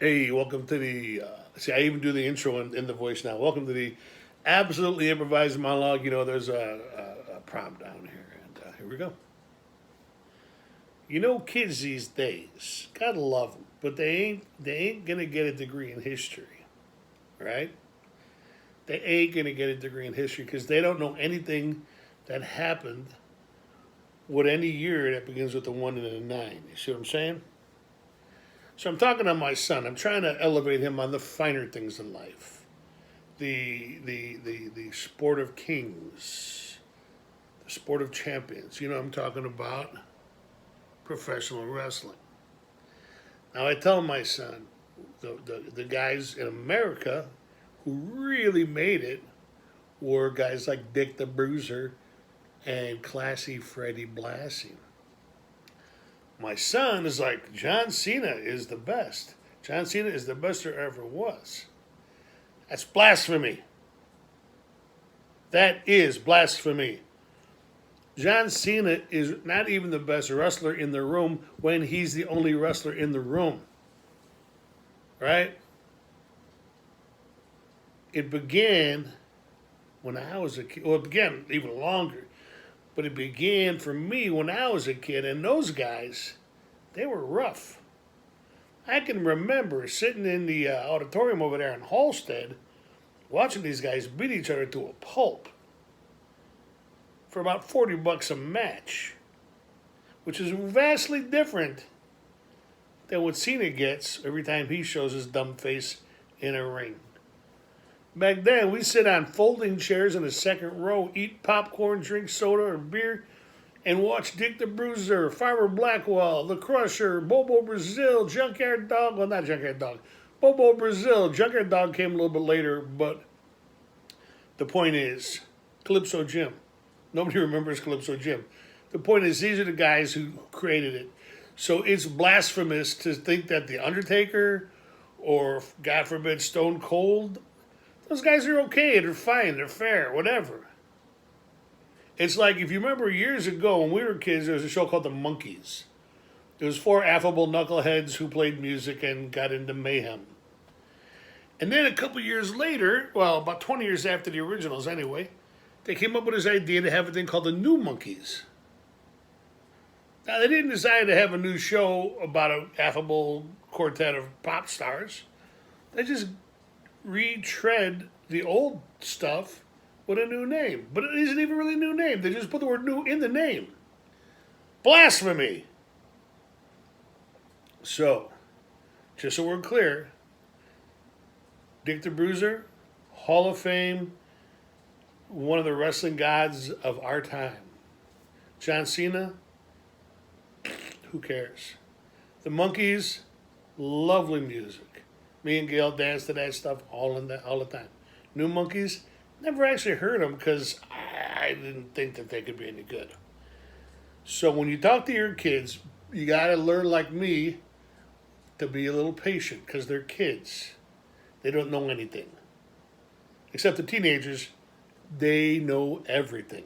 Hey, welcome to the. See, I even do the intro in the voice now. Welcome to the absolutely improvised monologue. There's a prompt down here, and here we go. Kids these days, gotta love them, but they ain't gonna get a degree in history, right? They ain't gonna get a degree in history because they don't know anything that happened with any year that begins with a one and a nine. You see what I'm saying? So I'm talking to my son. I'm trying to elevate him on the finer things in life. The sport of kings, the sport of champions. I'm talking about professional wrestling. Now I tell my son, the guys in America who really made it were guys like Dick the Bruiser and Classy Freddie Blassie. My son is like, John Cena is the best. John Cena is the best there ever was. That's blasphemy. That is blasphemy. John Cena is not even the best wrestler in the room when he's the only wrestler in the room. Right? It began when I was a kid. Well, it began even longer. But it began for me when I was a kid, and those guys, they were rough. I can remember sitting in the auditorium over there in Halstead, watching these guys beat each other to a pulp for about $40 a match, which is vastly different than what Cena gets every time he shows his dumb face in a ring. Back then, we sit on folding chairs in the second row, eat popcorn, drink soda or beer, and watch Dick the Bruiser, Farmer Blackwell, The Crusher, Bobo Brazil, Junkyard Dog. Well, not Junkyard Dog. Bobo Brazil. Junkyard Dog came a little bit later, but the point is, Calypso Jim. Nobody remembers Calypso Jim. The point is, these are the guys who created it. So it's blasphemous to think that The Undertaker or, God forbid, Stone Cold, those guys are okay, they're fine, they're fair, whatever. It's like, if you remember years ago when we were kids, there was a show called The Monkees. There was four affable knuckleheads who played music and got into mayhem. And then a couple years later, well, about 20 years after the originals anyway, they came up with this idea to have a thing called the New Monkees. Now, they didn't decide to have a new show about an affable quartet of pop stars. They just retread the old stuff with a new name. But it isn't even really a new name. They just put the word new in the name. Blasphemy. So, just so we're clear, Dick the Bruiser, Hall of Fame, one of the wrestling gods of our time. John Cena, who cares? The Monkees, lovely music. Me and Gail danced to that stuff all the time. New Monkees, never actually heard them because I didn't think that they could be any good. So when you talk to your kids, you got to learn, like me, to be a little patient because they're kids. They don't know anything. Except the teenagers, they know everything.